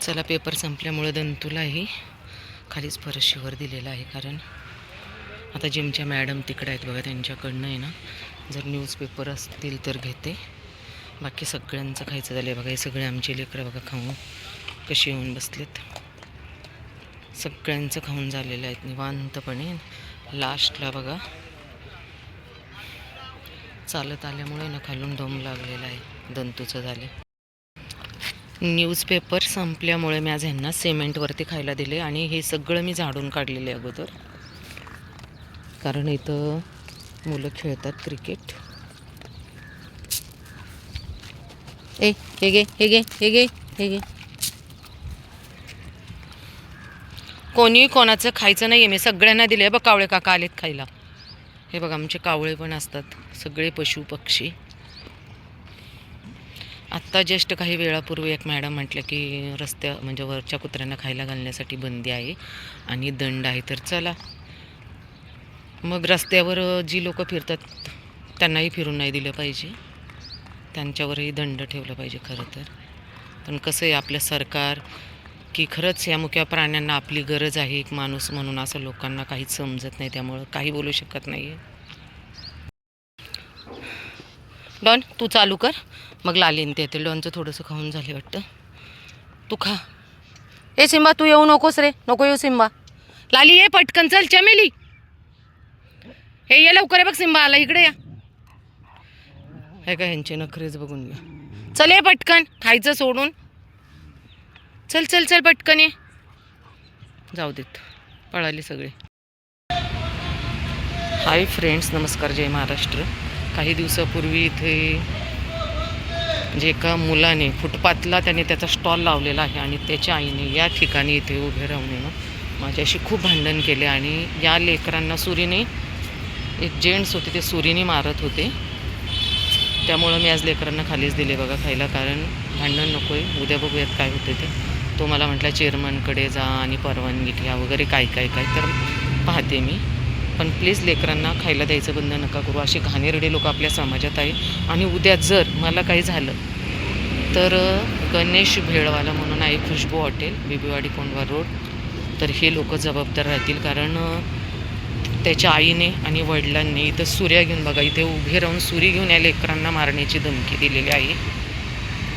चला, पेपर संपल्यामुळे दंतूलाही खालीच फरशीवर दिलेला आहे, कारण आता जिमच्या मॅडम तिकडे आहेत बघा, त्यांच्याकडनं आहे ना जर न्यूजपेपर असतील तर घेते. बाकी सगळ्यांचं खायचं झालं आहे बघा. हे सगळे आमचे लेकरं बघा खाऊन कशी येऊन बसलेत. सगळ्यांचं खाऊन झालेलं आहेत निवांतपणे. लास्टला बघा चालत आल्यामुळे ना खालून दम लागलेला आहे. दंतूचं झाले. न्यूजपेपर संपल्यामुळे मी आज ह्यांना सिमेंटवरती खायला दिले आणि हे सगळं मी झाडून काढलेले अगोदर, कारण इथं मुलं खेळतात क्रिकेट. हे गे हे गे हे गे हे गे. कोणी कोणाचं खायचं नाही आहे, मी सगळ्यांना दिले आहे बघ. कावळे काका आलेत खायला. हे बघा आमचे कावळे पण असतात, सगळे पशु पक्षी. आत्ता जस्ट काही वेळापूर्वी एक मॅडम म्हटलं की रस्त्या म्हणजे वरच्या कुत्र्यांना खायला घालण्यासाठी बंदी आहे आणि दंड आहे. तर चला मग रस्त्यावर जी लोक फिरतात त्यांनाही फिरून नाही दिलं पाहिजे, त्यांच्यावरही दंड ठेवला पाहिजे खरं तर. पण कसं आहे आपलं सरकार, की खरंच या मुक्या प्राण्यांना आपली गरज आहे एक माणूस म्हणून, असं लोकांना काहीच समजत नाही, त्यामुळं काही बोलू शकत नाही आहे. डॉन तू चालू कर, मग लालीन ते येते. डॉनचं थोडंसं खाऊन झाले वाटतं. तू खा. ए सिंबा तू येऊ नकोस रे, नको येऊ सिंबा. लाली ये पटकन, चल चमेली हे ये लवकर. आहे बघ सिंबा आला, इकडे या. हे का ह्यांचे नखरेच बघून घ्या. चल ये पटकन, खायचं सोडून. चल चल चल पटकन ये. जाऊ देत, पळाली सगळे. हाय फ्रेंड्स, नमस्कार, जय महाराष्ट्र. काही दिवसापूर्वी इथे म्हणजे एका मुलाने फुटपाथला त्याने त्याचा स्टॉल लावलेला आहे आणि त्याच्या आईने या ठिकाणी इथे उभे राहून ना माझ्याशी खूप भांडण केले आणि या लेकरांना सुरीने, एक जेंट्स होते ते सुरीने मारत होते. त्यामुळं मी आज लेकरांना खालीच दिले बघा खायला, कारण भांडण नको आहे. उद्या बघूयात काय होते ते. तो मला म्हटला चेअरमनकडे जा आणि परवानगी घ्या वगैरे काय काय काय, तर पाहते मी. पण प्लीज लेकरांना खायला द्यायचं बंद नका करू. असे घाणेरडे लोक आपल्या समाजात आहे. आणि उद्या जर मला काही झालं तर गणेश भेळवाला म्हणून आहे खुशबू हॉटेल, बीबीवाडी कोंडवा रोड, तर हे लोक जबाबदार राहतील. कारण त्याच्या आईने आणि वडिलांनी इथं सुऱ्या घेऊन बघा, इथे उभे राहून सुरी घेऊन या लेकरांना मारण्याची धमकी दिलेली आहे.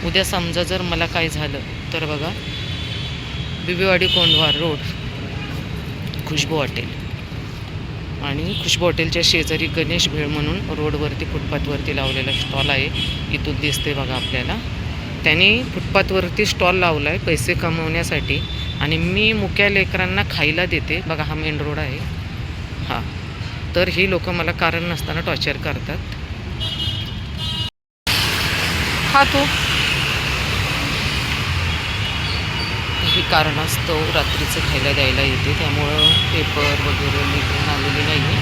उद्या समजा जर मला काय झालं तर बघा, बीबीवाडी कोंडवा रोड खुशबू हॉटेल आणि खुशबू हॉटेलच्या शेजारी गणेश भेळ म्हणून रोडवरती फुटपाथवरती लावलेला स्टॉल आहे. इथून दिसते बघा आपल्याला. त्यांनी फुटपाथवरती स्टॉल लावला आहे पैसे कमवण्यासाठी आणि मी मुक्या लेकरांना खायला देते बघा. हा मेन रोड आहे हा. तर ही लोक मला कारण नसताना टॉर्चर करतात. हा तो ही कारणास्तव रात्रीचं खायला द्यायला येते, त्यामुळं पेपर वगैरे मी घेऊन आलेली नाही,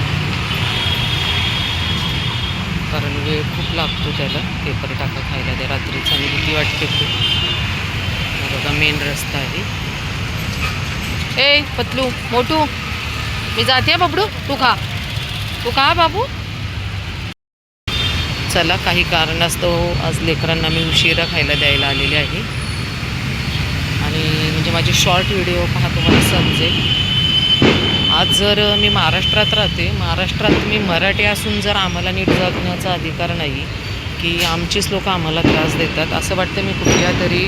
कारण वेळ खूप लागतो त्याला पेपर टाका खायला द्या रात्रीचं आणि भीती वाटते खूप. बघा मेन रस्ता आहे. ए पतलू मोटू मी जाते बबडू, तू खा बाबू. चला, काही कारणास्तव आज लेकरांना मी उशिरा खायला द्यायला आलेले आहे आणि म्हणजे माझी शॉर्ट व्हिडिओ पहा तुम्हाला समजेल. आज जर मी महाराष्ट्रात राहते, महाराष्ट्रात मी मराठी असून जर आम्हाला नीट जगण्याचा अधिकार नाही, की आमचीच लोक आम्हाला त्रास देतात, असं वाटतं मी कुठल्या तरी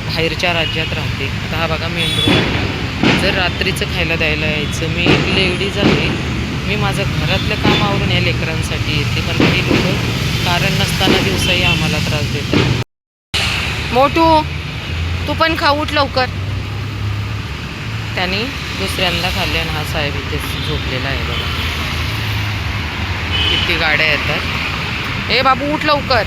बाहेरच्या राज्यात राहते. आता हा बघा मेन रोड. जर रात्रीचं खायला द्यायला यायचं, मी एक लेडीज आहे, मी माझं घरातलं काम आवरून या लेकरांसाठी येते, पण काही लोक कारण नसताना दिवसाही आम्हाला त्रास देतात. मोठू तू पण खा, उठ लवकर. त्यांनी दुसऱ्यांदा खाल्ले आणि हा साहेब इथे झोपलेला आहे बघा. किती गाड्या येतात. ए बाबू उठ लवकर.